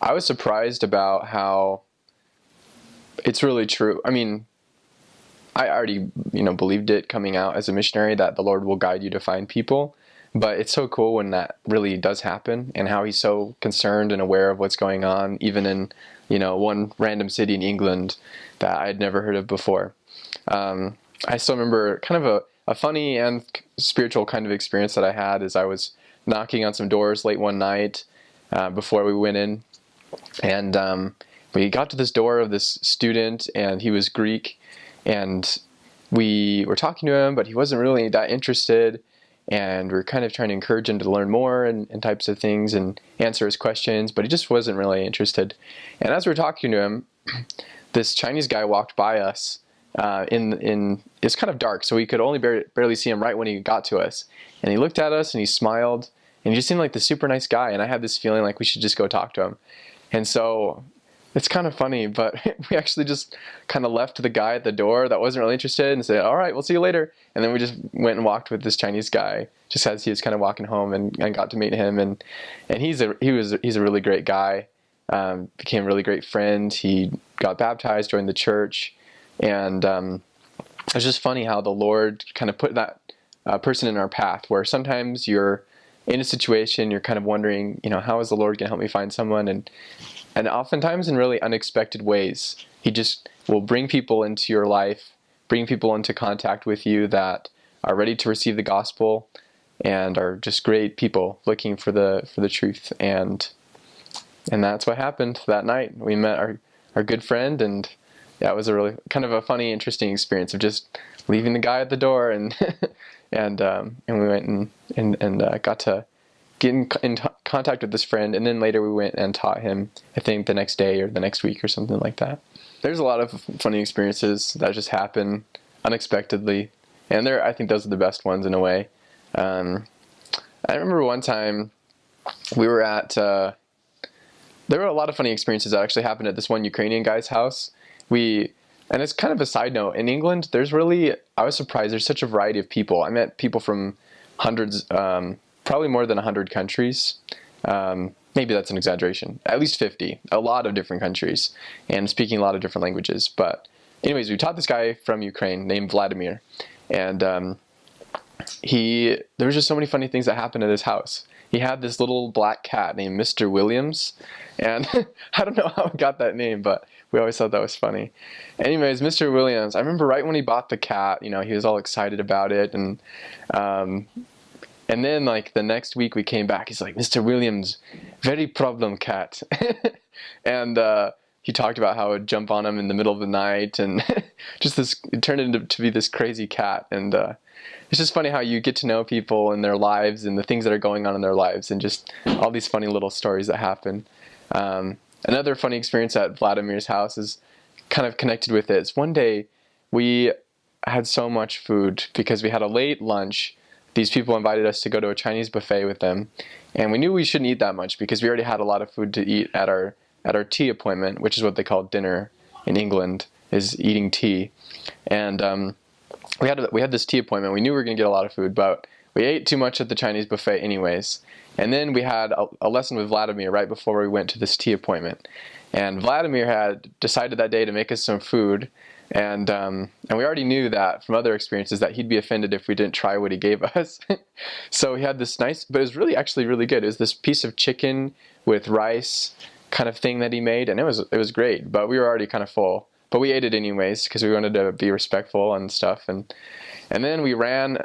I was surprised about how it's really true. I mean, I already, believed it coming out as a missionary that the Lord will guide you to find people. But it's so cool when that really does happen, and how he's so concerned and aware of what's going on, even in, one random city in England that I had never heard of before. I still remember kind of a funny and spiritual kind of experience that I had as I was knocking on some doors late one night before we went in. And we got to this door of this student, and he was Greek, and we were talking to him, but he wasn't really that interested, and we were kind of trying to encourage him to learn more and types of things and answer his questions, but he just wasn't really interested. And as we were talking to him, this Chinese guy walked by us it's kind of dark, so we could only barely see him right when he got to us. And he looked at us and he smiled, and he just seemed like the super nice guy, and I had this feeling like we should just go talk to him. And so it's kind of funny, but we actually just kind of left the guy at the door that wasn't really interested and said, all right, we'll see you later. And then we just went and walked with this Chinese guy just as he was kind of walking home, and got to meet him. And he's a really great guy, became a really great friend. He got baptized, joined the church. And it's just funny how the Lord kind of put that person in our path, where sometimes you're in a situation, you're kind of wondering, how is the Lord going to help me find someone? And oftentimes in really unexpected ways, he just will bring people into your life, bring people into contact with you that are ready to receive the gospel and are just great people looking for the truth. And that's what happened that night. We met our good friend, and yeah, it was a really kind of a funny, interesting experience of just leaving the guy at the door, and and we went and got to get in contact with this friend, and then later we went and taught him, I think the next day or the next week or something like that. There's a lot of funny experiences that just happen unexpectedly, and I think those are the best ones in a way. I remember one time we were at there were a lot of funny experiences that actually happened at this one Ukrainian guy's house. And it's kind of a side note, in England, I was surprised, there's such a variety of people. I met people from hundreds, probably more than 100 countries. Maybe that's an exaggeration. At least 50. A lot of different countries, and speaking a lot of different languages. But anyways, we taught this guy from Ukraine named Vladimir. And there was just so many funny things that happened at his house. He had this little black cat named Mr. Williams. And I don't know how he got that name, but we always thought that was funny. Anyways, Mr. Williams, I remember right when he bought the cat, he was all excited about it. And then like the next week we came back, he's like, Mr. Williams, very problem cat. And he talked about how it would jump on him in the middle of the night, and it turned into to be this crazy cat. And it's just funny how you get to know people and their lives and the things that are going on in their lives, and just all these funny little stories that happen. Another funny experience at Vladimir's house is kind of connected with it. One day we had so much food because we had a late lunch. These people invited us to go to a Chinese buffet with them, and we knew we shouldn't eat that much because we already had a lot of food to eat at our tea appointment, which is what they call dinner in England, is eating tea. And we had this tea appointment. We knew we were going to get a lot of food, but we ate too much at the Chinese buffet anyways. And then we had a lesson with Vladimir right before we went to this tea appointment. And Vladimir had decided that day to make us some food. And we already knew that from other experiences that he'd be offended if we didn't try what he gave us. So he had this nice, but it was actually really good. It was this piece of chicken with rice kind of thing that he made. And it was great, but we were already kind of full. But we ate it anyways because we wanted to be respectful and stuff. And then we ran.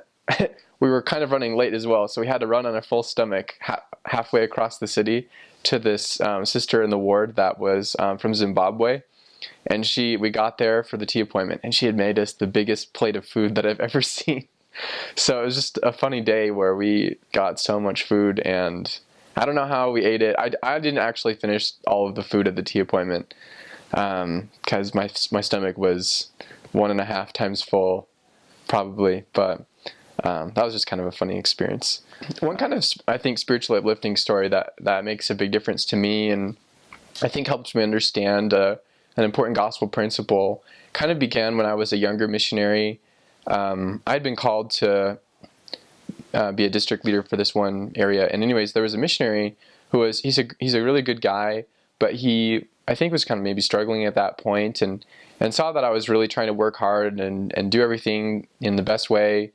We were kind of running late as well, so we had to run on a full stomach halfway across the city to this sister in the ward that was from Zimbabwe. And we got there for the tea appointment, and she had made us the biggest plate of food that I've ever seen. So it was just a funny day where we got so much food, and I don't know how we ate it. I didn't actually finish all of the food at the tea appointment because my stomach was 1.5 times full, probably, but that was just kind of a funny experience. One kind of, I think, spiritually uplifting story that makes a big difference to me, and I think helps me understand an important gospel principle, kind of began when I was a younger missionary. I had been called to be a district leader for this one area, and anyways, there was a missionary he's a really good guy, but he, I think, was kind of maybe struggling at that point, and saw that I was really trying to work hard and do everything in the best way.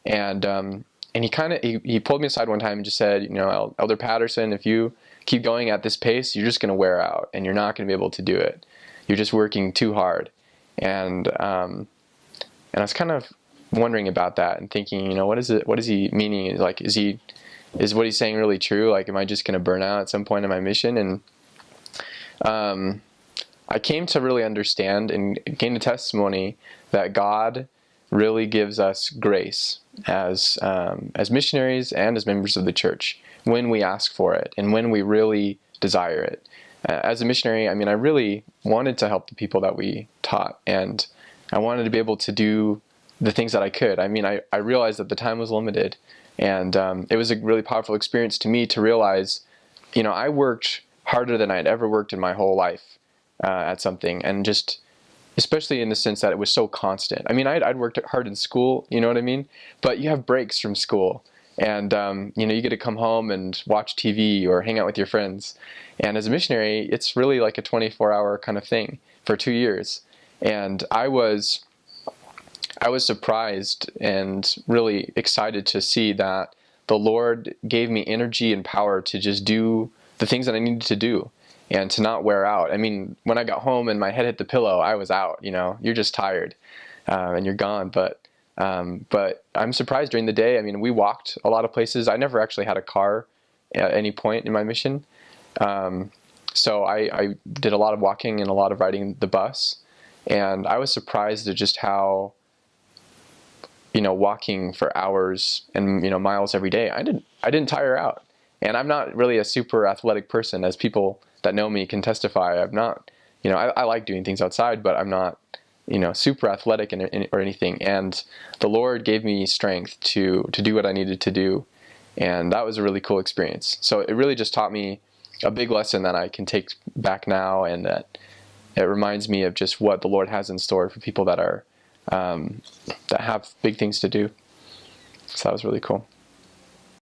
And he pulled me aside one time and just said, you know, Elder Patterson, if you keep going at this pace, you're just going to wear out and you're not going to be able to do it. You're just working too hard. And I was kind of wondering about that and thinking, you know, what is he meaning? Like, is what he's saying really true? Like, am I just going to burn out at some point in my mission? And I came to really understand and gain a testimony that God really gives us grace as missionaries and as members of the church when we ask for it and when we really desire it. As a missionary, I mean, I really wanted to help the people that we taught, and I wanted to be able to do the things that I could. I mean, I realized that the time was limited, and it was a really powerful experience to me to realize, you know, I worked harder than I'd ever worked in my whole life at something, and just especially in the sense that it was so constant. I mean, I'd worked hard in school, you know what I mean? But you have breaks from school, and you know, you get to come home and watch TV or hang out with your friends. And as a missionary, it's really like a 24-hour kind of thing for 2 years. And I was surprised and really excited to see that the Lord gave me energy and power to just do the things that I needed to do and to not wear out. I mean, when I got home and my head hit the pillow, I was out, you know, you're just tired and you're gone. But I'm surprised during the day. I mean, we walked a lot of places. I never actually had a car at any point in my mission. So I did a lot of walking and a lot of riding the bus. And I was surprised at just how, you know, walking for hours and, you know, miles every day, I didn't tire out. And I'm not really a super athletic person, as people that know me can testify. I'm not, you know, I like doing things outside, but I'm not, you know, super athletic or anything. And the Lord gave me strength to do what I needed to do. And that was a really cool experience. So it really just taught me a big lesson that I can take back now, and that it reminds me of just what the Lord has in store for people that are that have big things to do. So that was really cool.